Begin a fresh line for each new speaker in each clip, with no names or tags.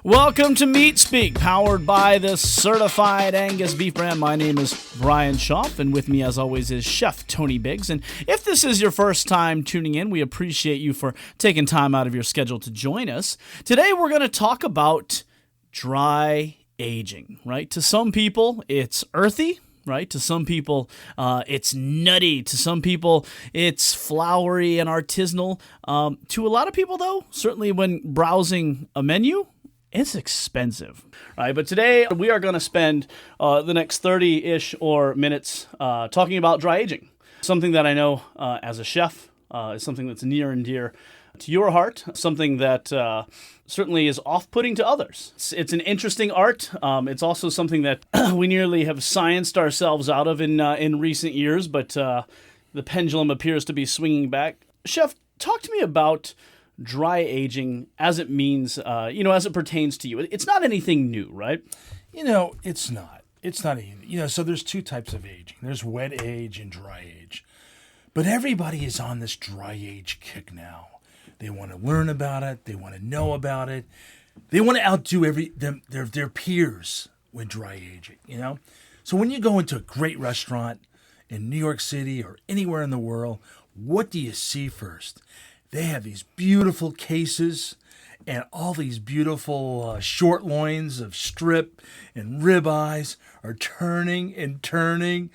Welcome to Meat Speak, powered by the certified Angus beef brand. My name is Bryan and Chef, and with me as always is Chef Tony Biggs. And if this is your first time tuning in, we appreciate you for taking time out of your schedule to join us. Today we're going to talk about dry aging, right? To some people, it's earthy. Right? To some people, it's nutty. To some people, it's flowery and artisanal. To a lot of people, though, certainly when browsing a menu, it's expensive. Right? But today, we are going to spend the next 30-ish or minutes talking about dry aging. Something that I know as a chef is something that's near and dear to your heart, something that certainly is off-putting to others. It's an interesting art. It's also something that we nearly have scienced ourselves out of in recent years, but the pendulum appears to be swinging back. Chef, talk to me about dry aging as it means, as it pertains to you. It's not anything new, right?
It's not. It's not even, so there's two types of aging. There's wet age and dry age. But everybody is on this dry age kick now. They want to learn about it. They want to know about it. They want to outdo their peers with dry aging, So when you go into a great restaurant in New York City or anywhere in the world, what do you see first? They have these beautiful cases and all these beautiful short loins of strip and ribeyes are turning and turning.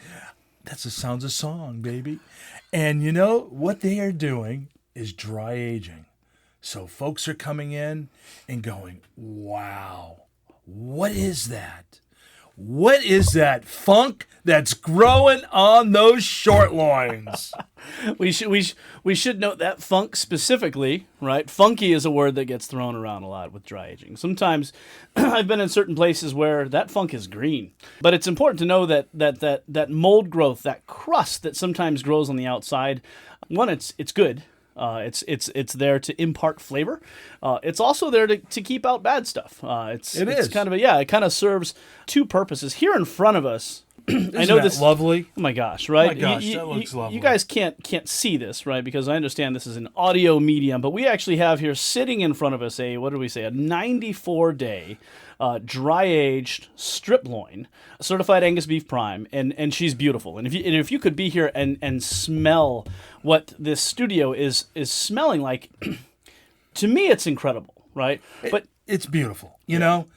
That's the sounds of song, baby. And what they are doing is dry aging. So folks are coming in and going, wow, what is that? What is that funk that's growing on those short loins?
We should note that funk specifically, right? Funky is a word that gets thrown around a lot with dry aging. Sometimes I've been in certain places where that funk is green, but it's important to know that mold growth, that crust that sometimes grows on the outside, one, it's good. It's there to impart flavor. It's also there to keep out bad stuff. It's it kind of serves two purposes. Here in front of us, I know this
lovely.
Oh my gosh, right?
Oh my gosh, that looks lovely.
You guys can't see this, right? Because I understand this is an audio medium, but we actually have here sitting in front of us a 94-day dry-aged strip loin, certified Angus beef prime, and she's beautiful. And if you could be here and smell what this studio is smelling like, to me it's incredible, right? But
it's beautiful, know.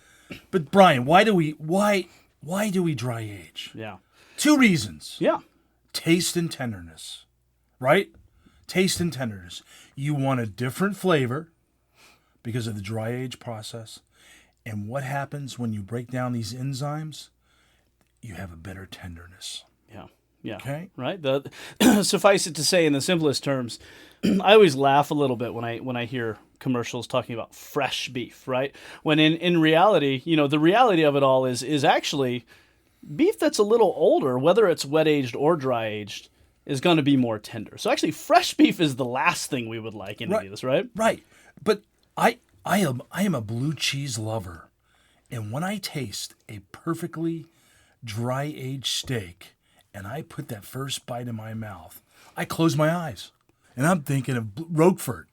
But Bryan, why do we dry age?
Yeah.
Two reasons.
Yeah.
Taste and tenderness, right? Taste and tenderness. You want a different flavor because of the dry age process. And what happens when you break down these enzymes? You have a better tenderness.
Yeah. Yeah.
Okay.
Right. Suffice it to say, in the simplest terms, I always laugh a little bit when I hear commercials talking about fresh beef. Right. When in reality, the reality of it all is actually beef that's a little older, whether it's wet aged or dry aged, is going to be more tender. So actually, fresh beef is the last thing we would like in any of this. Right.
Right. But I am a blue cheese lover, and when I taste a perfectly dry aged steak and I put that first bite in my mouth, I close my eyes and I'm thinking of Roquefort.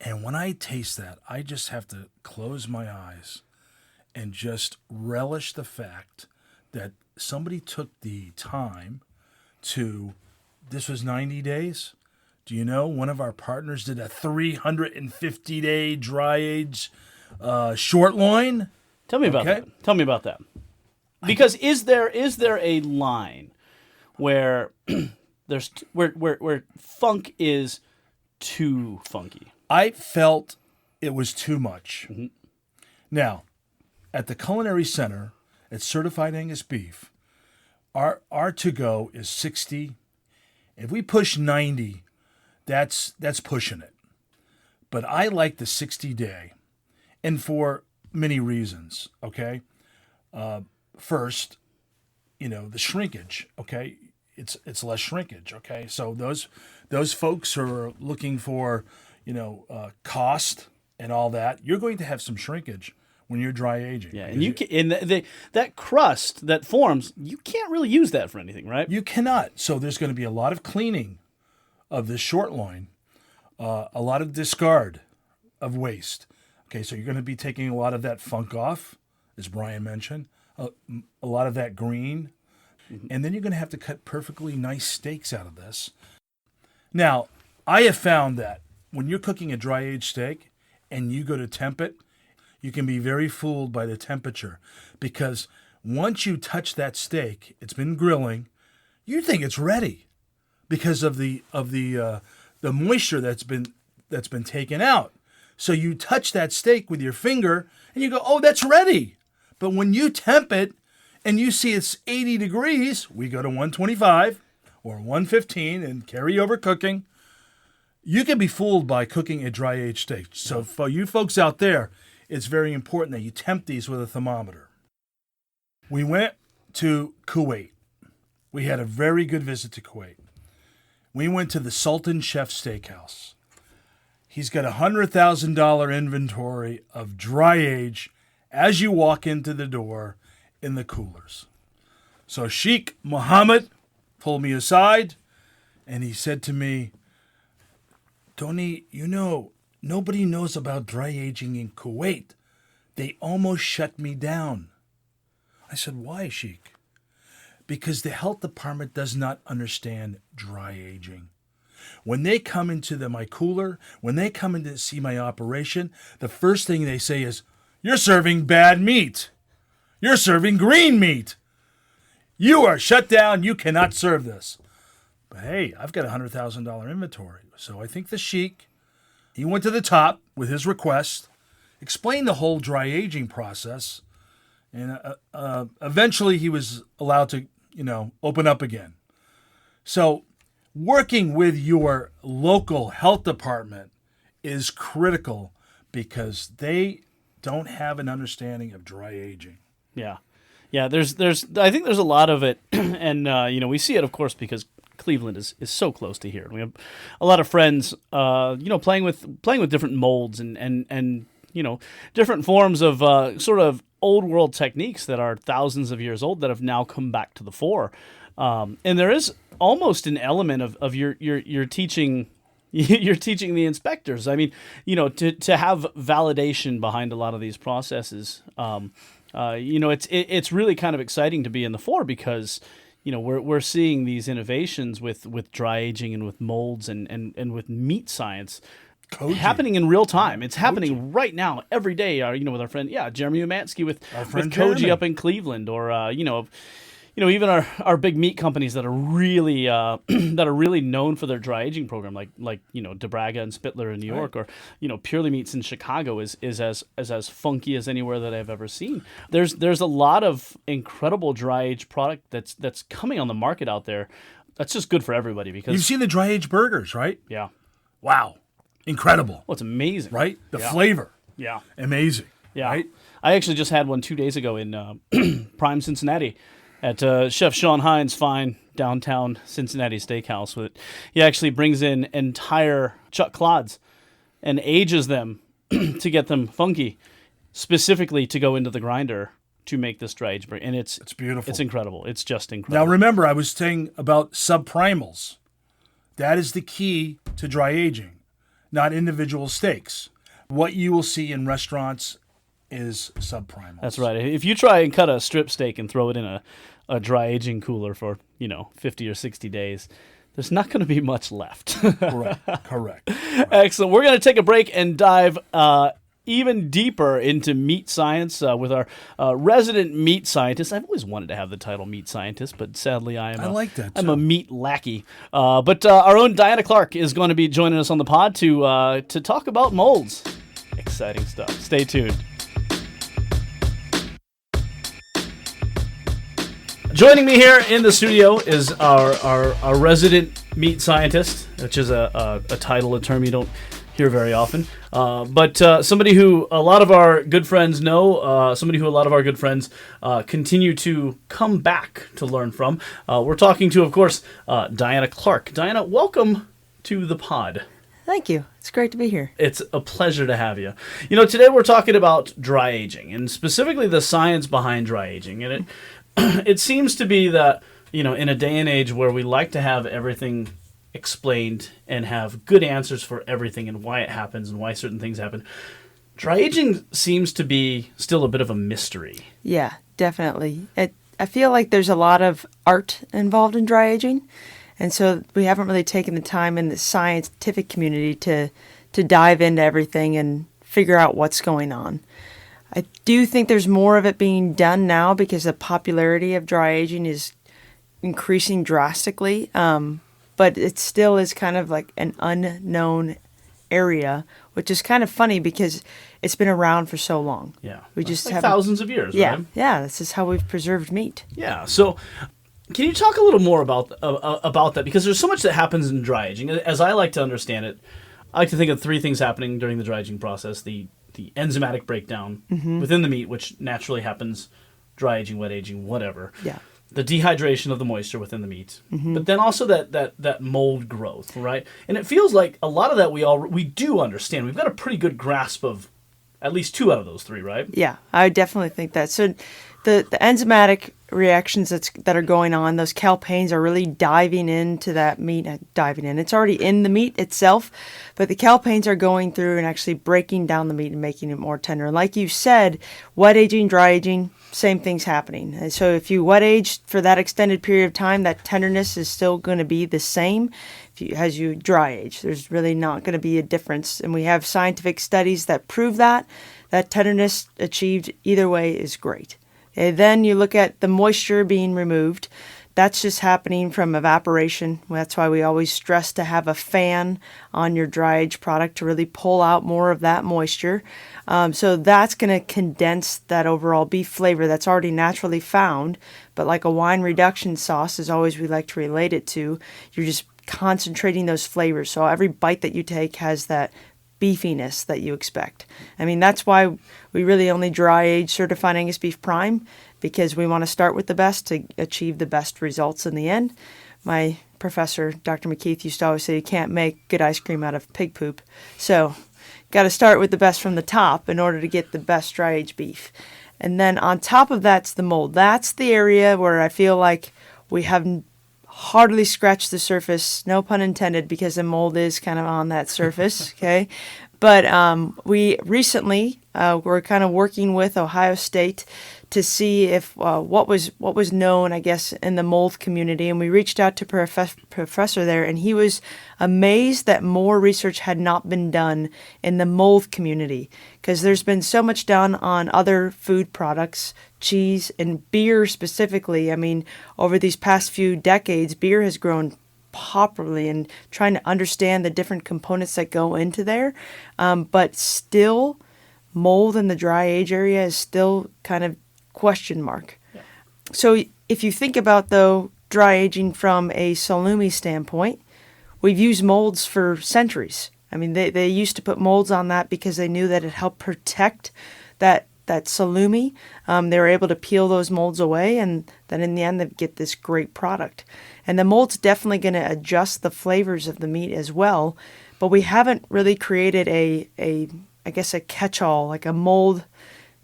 And when I taste that, I just have to close my eyes and just relish the fact that somebody took the time this was 90 days. Do you know one of our partners did a 350-day dry age short loin?
Tell me about that. Tell me about that. Because is there a line where where funk is too funky?
I felt it was too much.
Mm-hmm.
Now, at the Culinary Center at Certified Angus Beef, our to-go is 60. If we push 90, that's pushing it. But I like the 60-day, and for many reasons, okay? First, the shrinkage, okay? It's less shrinkage, okay? So those folks who are looking for, cost and all that, you're going to have some shrinkage when you're dry aging.
Yeah, and that crust that forms, you can't really use that for anything, right?
You cannot. So there's going to be a lot of cleaning of this short loin, a lot of discard of waste. Okay, so you're going to be taking a lot of that funk off, as Bryan mentioned, a lot of that green, and then you're going to have to cut perfectly nice steaks out of this. Now, I have found that when you're cooking a dry-aged steak and you go to temp it, you can be very fooled by the temperature, because once you touch that steak, it's been grilling, you think it's ready because of the moisture that's been taken out. So you touch that steak with your finger and you go, oh, that's ready. But when you temp it and you see it's 80 degrees, we go to 125 or 115 and carry over cooking. You can be fooled by cooking a dry-aged steak. So for you folks out there, it's very important that you temp these with a thermometer. We went to Kuwait. We had a very good visit to Kuwait. We went to the Sultan Chef Steakhouse. He's got a $100,000 inventory of dry age as you walk into the door in the coolers. So Sheikh Mohammed pulled me aside and he said to me, Tony, nobody knows about dry aging in Kuwait. They almost shut me down. I said, why, Sheikh? Because the health department does not understand dry aging. When they come into my cooler, when they come in to see my operation, the first thing they say is, you're serving bad meat. You're serving green meat. You are shut down. You cannot serve this. But hey, I've got a $100,000 inventory. So I think the Sheikh, he went to the top with his request, explained the whole dry aging process, and eventually he was allowed to, open up again. So working with your local health department is critical because they don't have an understanding of dry aging.
Yeah. I think there's a lot of it, and we see it, of course, because Cleveland is so close to here. We have a lot of friends, playing with different molds and different forms of sort of old world techniques that are thousands of years old that have now come back to the fore. And there is almost an element of you're teaching. You're teaching the inspectors. I mean, to have validation behind a lot of these processes. It's really kind of exciting to be in the fore because, we're seeing these innovations with dry aging and with molds and with meat science happening in real time. It's happening right now, every day. With our friend, Jeremy Umansky with Koji
Jeremy
up in Cleveland, or even our big meat companies that are really known for their dry aging program, like DeBraga and Spittler in New York, or Purely Meats in Chicago is as funky as anywhere that I've ever seen. There's a lot of incredible dry age product that's coming on the market out there. That's just good for everybody because
you've seen the dry age burgers, right?
Yeah.
Wow, incredible.
Well, it's amazing,
right? The flavor, amazing.
Yeah,
right?
I actually just had one 2 days ago in Prime Cincinnati. At Chef Sean Hines' fine downtown Cincinnati steakhouse. He actually brings in entire chuck clods and ages them to get them funky, specifically to go into the grinder to make this dry aged burger. And it's
beautiful.
It's incredible. It's just incredible.
Now remember, I was saying about subprimals. That is the key to dry aging, not individual steaks. What you will see in restaurants is subprimals.
That's right. If you try and cut a strip steak and throw it in a dry aging cooler for 50 or 60 days, there's not going to be much left.
Correct.
Excellent. We're going to take a break and dive even deeper into meat science with our resident meat scientist. I've always wanted to have the title meat scientist, but sadly I like that too. I'm a meat lackey. But our own Diana Clark is going to be joining us on the pod to talk about molds. Exciting stuff. Stay tuned. Joining me here in the studio is our resident meat scientist, which is a title, a term you don't hear very often, but somebody who a lot of our good friends know, somebody who a lot of our good friends continue to come back to learn from. We're talking to, of course, Diana Clark. Diana, welcome to the pod.
Thank you. It's great to be here.
It's a pleasure to have you. Today we're talking about dry aging, and specifically the science behind dry aging, and it seems to be that, in a day and age where we like to have everything explained and have good answers for everything and why it happens and why certain things happen, Dry aging seems to be still a bit of a mystery.
Yeah, definitely. I feel like there's a lot of art involved in dry aging, and so we haven't really taken the time in the scientific community to dive into everything and figure out what's going on. I do think there's more of it being done now because the popularity of dry aging is increasing drastically, but it still is kind of like an unknown area, which is kind of funny because it's been around for so long.
Yeah.
We just
like
have
thousands of years,
yeah,
right?
Yeah, this is how we've preserved meat.
Yeah. So can you talk a little more about that? Because there's so much that happens in dry aging. As I like to understand it, I like to think of three things happening during the dry aging process. The enzymatic breakdown within the meat, which naturally happens dry aging, wet aging, whatever.
Yeah.
The dehydration of the moisture within the meat, but then also that mold growth, right? And it feels like a lot of that we do understand. We've got a pretty good grasp of at least two out of those three, right?
Yeah, I definitely think that. So the enzymatic reactions that are going on, those calpains are really diving into that meat, diving in. It's already in the meat itself, but the calpains are going through and actually breaking down the meat and making it more tender. And like you said, wet aging, dry aging, same thing's happening. And so if you wet age for that extended period of time, that tenderness is still going to be the same as you dry age. There's really not going to be a difference. And we have scientific studies that prove that tenderness achieved either way is great. And then you look at the moisture being removed. That's just happening from evaporation. That's why we always stress to have a fan on your dry age product to really pull out more of that moisture. So that's going to condense that overall beef flavor that's already naturally found. But like a wine reduction sauce is always we like to relate it to, you're just concentrating those flavors. So every bite that you take has that beefiness that you expect. I mean, that's why we really only dry age certified Angus beef prime, because we want to start with the best to achieve the best results in the end. My professor, Dr. McKeith, used to always say you can't make good ice cream out of pig poop. So got to start with the best from the top in order to get the best dry age beef. And then on top of that's the mold. That's the area where I feel like we have hardly scratched the surface, no pun intended, because the mold is kind of on that surface, okay? But we recently were kind of working with Ohio State to see if what was known, I guess, in the mold community, and we reached out to professor there, and he was amazed that more research had not been done in the mold community, because there's been so much done on other food products, cheese and beer specifically. I mean, over these past few decades, beer has grown popularly and trying to understand the different components that go into there, but still mold in the dry age area is still kind of question mark. Yeah. So if you think about, though, dry aging from a salumi standpoint, we've used molds for centuries. I mean, they used to put molds on that because they knew that it helped protect that salumi. They were able to peel those molds away, and then in the end they get this great product. And the mold's definitely going to adjust the flavors of the meat as well, but we haven't really created a catch-all, like a mold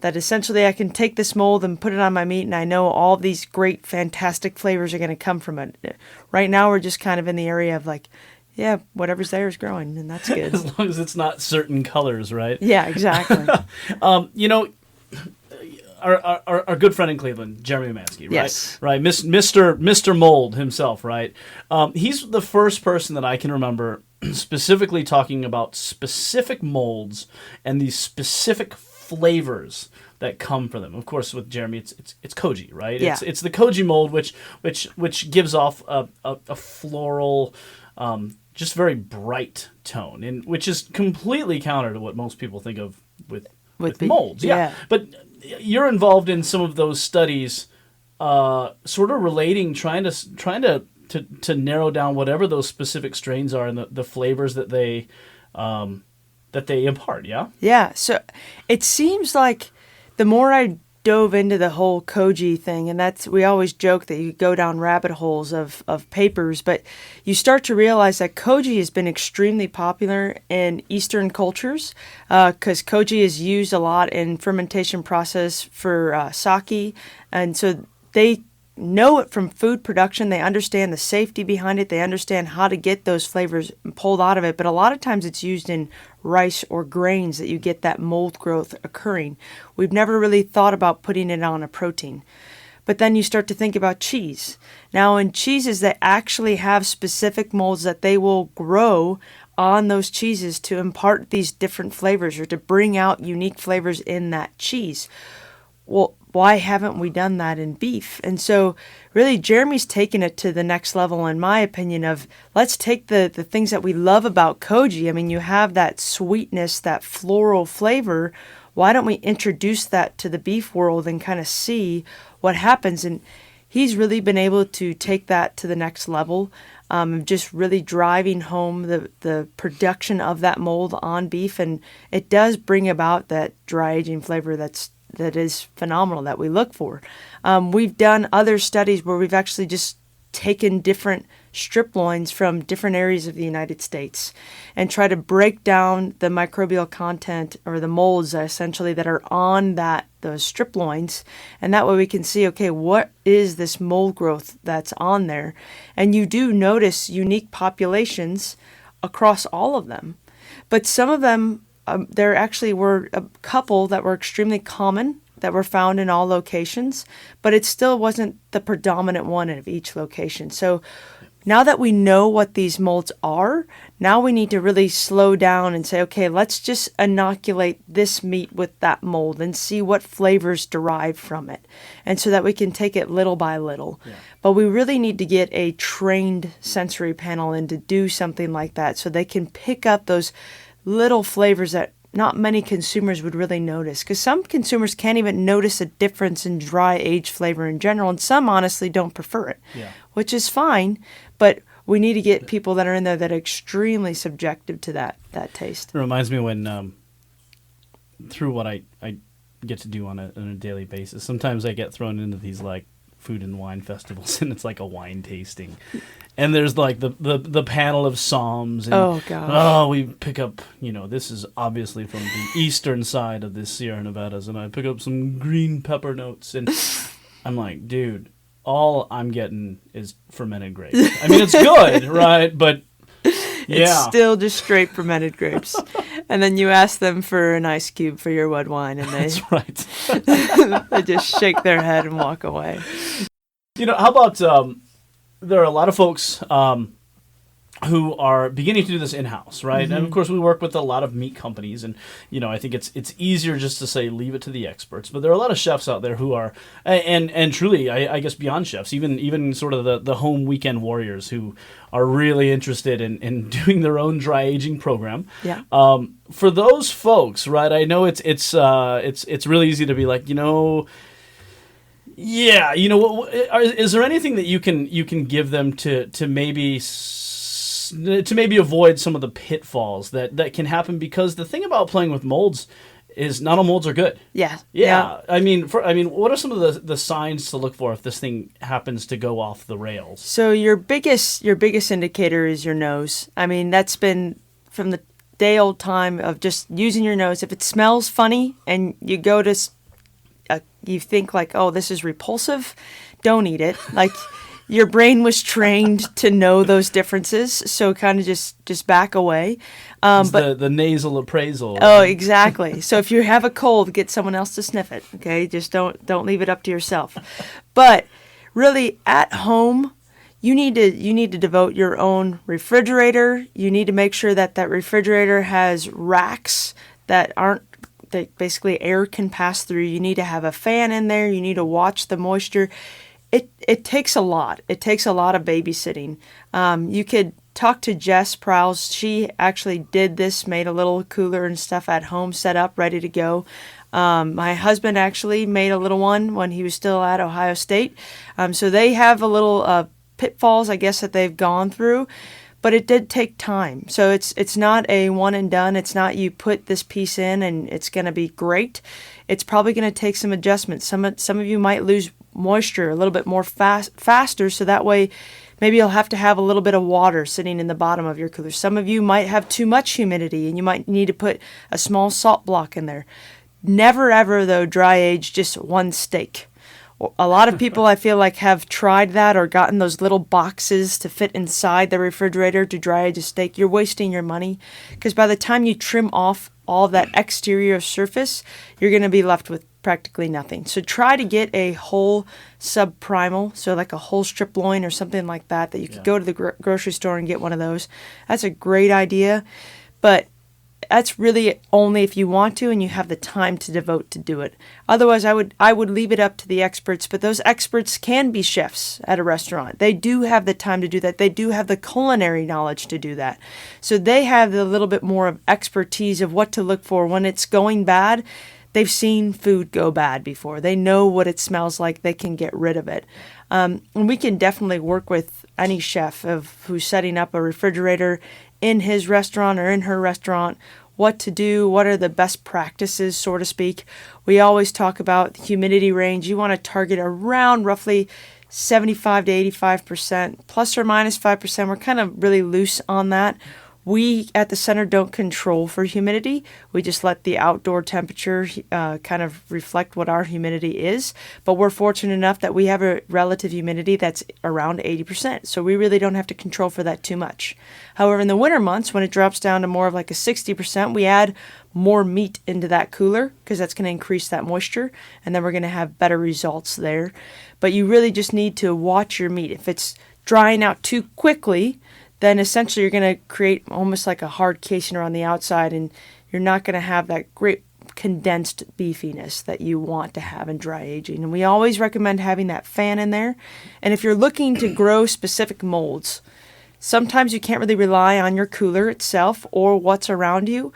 that essentially I can take this mold and put it on my meat and I know all these great, fantastic flavors are going to come from it. Right now we're just kind of in the area of like, yeah, whatever's there is growing, and that's good.
As long as it's not certain colors, right?
Yeah, exactly.
Our good friend in Cleveland, Jeremy Mansky, right?
Yes.
Right, Mr. Mold himself, right? He's the first person that I can remember specifically talking about specific molds and these specific flavors that come from them. Of course, with Jeremy, it's koji, right?
Yeah.
It's the koji mold, which gives off a floral, just very bright tone, and which is completely counter to what most people think of with molds. Yeah. But you're involved in some of those studies, sort of relating, trying to narrow down whatever those specific strains are and the flavors that they impart. Yeah.
Yeah. So it seems like the more I dove into the whole koji thing, and we always joke that you go down rabbit holes of papers, but you start to realize that koji has been extremely popular in Eastern cultures, because koji is used a lot in fermentation process for sake, and so they know it from food production. They understand the safety behind it. They understand how to get those flavors pulled out of it. But a lot of times it's used in rice or grains that you get that mold growth occurring. We've never really thought about putting it on a protein. But then you start to think about cheese. Now in cheeses, they actually have specific molds that they will grow on those cheeses to impart these different flavors or to bring out unique flavors in that cheese. Well, why haven't we done that in beef? And so really Jeremy's taken it to the next level, in my opinion, of let's take the things that we love about koji. I mean, you have that sweetness, that floral flavor. Why don't we introduce that to the beef world and kind of see what happens? And he's really been able to take that to the next level, just really driving home the production of that mold on beef. And it does bring about that dry aging flavor that is phenomenal that we look for. We've done other studies where we've actually just taken different strip loins from different areas of the United States and try to break down the microbial content or the molds essentially that are on those strip loins. And that way we can see, okay, what is this mold growth that's on there? And you do notice unique populations across all of them. But some of them, there actually were a couple that were extremely common that were found in all locations, but it still wasn't the predominant one of each location. So now that we know what these molds are, now we need to really slow down and say, okay, let's just inoculate this meat with that mold and see what flavors derive from it. And so that we can take it little by little. Yeah. But we really need to get a trained sensory panel in to do something like that so they can pick up those little flavors that not many consumers would really notice, because some consumers can't even notice a difference in dry aged flavor in general, and some honestly don't prefer it, which is fine, but we need to get people that are in there that are extremely subjective to that taste.
It reminds me when, through what I get to do on a daily basis, sometimes I get thrown into these like food and wine festivals, and it's like a wine tasting. And there's like the panel of Psalms. And,
oh, gosh.
We pick up, this is obviously from the eastern side of the Sierra Nevadas, and I pick up some green pepper notes. And I'm like, dude, all I'm getting is fermented grapes. I mean, it's good, right? But
it's still just straight fermented grapes. And then you ask them for an ice cube for your red wine, and
that's right.
they just shake their head and walk away.
How about... there are a lot of folks who are beginning to do this in-house, right? Mm-hmm. And of course, we work with a lot of meat companies, and I think it's easier just to say leave it to the experts. But there are a lot of chefs out there who are, and truly, I guess beyond chefs, even sort of the home weekend warriors who are really interested in doing their own dry aging program.
Yeah.
For those folks, right? I know it's really easy to be like, yeah, is there anything that you can give them to maybe avoid some of the pitfalls that can happen? Because the thing about playing with molds is not all molds are good.
Yeah.
I mean, what are some of the signs to look for if this thing happens to go off the rails?
So your biggest indicator is your nose. I mean, that's been from the day old time of just using your nose. If it smells funny and you go to you think like, oh, this is repulsive, don't eat it. Like your brain was trained to know those differences, so kind of just back away.
But the nasal appraisal.
Oh, exactly. So if you have a cold, get someone else to sniff it. Okay, just don't leave it up to yourself. But really, at home, you need to devote your own refrigerator. You need to make sure that refrigerator has racks that basically air can pass through. You need to have a fan in there. You need to watch the moisture. It takes a lot. It takes a lot of babysitting. You could talk to Jess Prowse. She actually did this, made a little cooler and stuff at home, set up, ready to go. My husband actually made a little one when he was still at Ohio State. So they have a little pitfalls, I guess, that they've gone through. But it did take time. So it's not a one and done. It's not you put this piece in and it's going to be great. It's probably going to take some adjustments. Some of you might lose moisture a little bit more faster, so that way maybe you'll have to have a little bit of water sitting in the bottom of your cooler. Some of you might have too much humidity and you might need to put a small salt block in there. Never ever, though, dry age just one steak A lot of people, I feel like, have tried that or gotten those little boxes to fit inside the refrigerator to dry age a steak. You're wasting your money, because by the time you trim off all of that exterior surface, you're going to be left with practically nothing. So try to get a whole subprimal, so like a whole strip loin or something like that you could go to the grocery store and get one of those. That's a great idea, but that's really only if you want to and you have the time to devote to do it. Otherwise, I would leave it up to the experts, but those experts can be chefs at a restaurant. They do have the time to do that. They do have the culinary knowledge to do that. So they have a little bit more of expertise of what to look for when it's going bad. They've seen food go bad before. They know what it smells like. They can get rid of it. And we can definitely work with any chef who's setting up a refrigerator in his restaurant or in her restaurant, what to do, what are the best practices, so to speak. We always talk about humidity range. You want to target around roughly 75 to 85%, plus or minus 5%. We're kind of really loose on that. We at the center don't control for humidity. We just let the outdoor temperature kind of reflect what our humidity is. But we're fortunate enough that we have a relative humidity that's around 80%. So we really don't have to control for that too much. However, in the winter months, when it drops down to more of like a 60%, we add more meat into that cooler because that's going to increase that moisture. And then we're going to have better results there. But you really just need to watch your meat. If it's drying out too quickly, then essentially you're going to create almost like a hard casing around the outside, and you're not going to have that great condensed beefiness that you want to have in dry aging. And we always recommend having that fan in there. And if you're looking to grow specific molds, sometimes you can't really rely on your cooler itself or what's around you.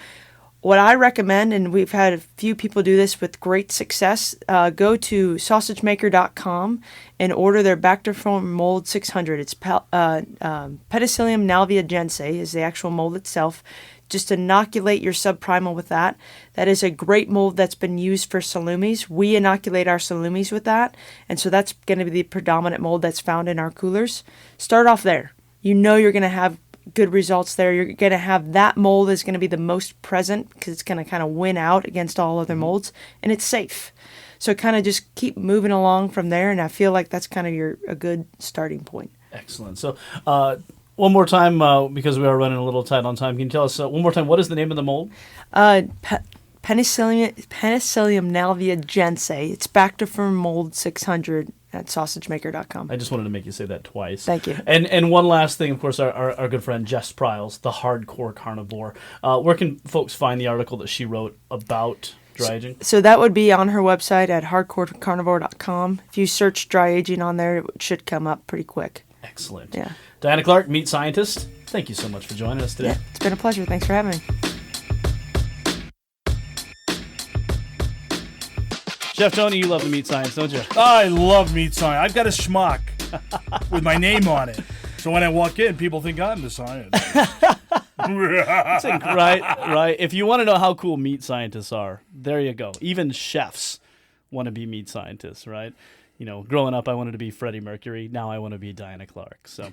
What I recommend, and we've had a few people do this with great success, go to sausagemaker.com and order their Bacterform Mold 600. It's Penicillium nalgiovense is the actual mold itself. Just inoculate your subprimal with that. That is a great mold that's been used for salumis. We inoculate our salumis with that, and so that's going to be the predominant mold that's found in our coolers. Start off there. You know you're going to have good results there. You're going to have that mold is going to be the most present because it's going to kind of win out against all other molds, and it's safe. So kind of just keep moving along from there, and I feel like that's kind of a good starting point.
Excellent. So one more time, because we are running a little tight on time, can you tell us one more time, what is the name of the mold?
Penicillium nalgiovense. It's Bacterform Mold 600 at sausagemaker.com.
I just wanted to make you say that twice.
Thank you.
And one last thing, of course, our good friend Jess Pryles, the hardcore carnivore. Where can folks find the article that she wrote about dry aging?
So that would be on her website at hardcorecarnivore.com. If you search dry aging on there, it should come up pretty quick.
Excellent.
Yeah.
Diana Clark, meat scientist, thank you so much for joining us today.
Yeah, it's been a pleasure. Thanks for having me.
Chef Tony, you love the meat science, don't you?
I love meat science. I've got a schmuck with my name on it. So when I walk in, people think I'm the scientist.
Right. If you want to know how cool meat scientists are, there you go. Even chefs want to be meat scientists, right? You know, growing up, I wanted to be Freddie Mercury. Now I want to be Diana Clark. So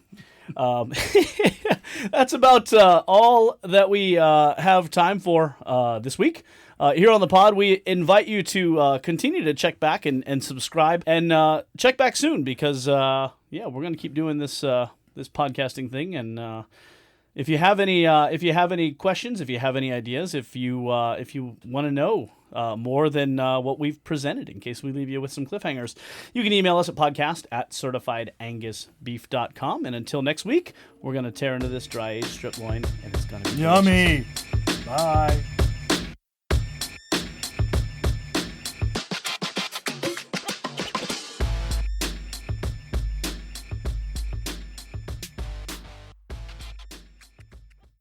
that's about all that we have time for this week. Here on the pod, we invite you to continue to check back and subscribe and check back soon because, we're going to keep doing this this podcasting thing. And if you have any questions, if you have any ideas, if you want to know more than what we've presented, in case we leave you with some cliffhangers, you can email us at podcast@certifiedangusbeef.com. And until next week, we're going to tear into this dry aged strip loin, and it's going to be
yummy. Delicious. Bye.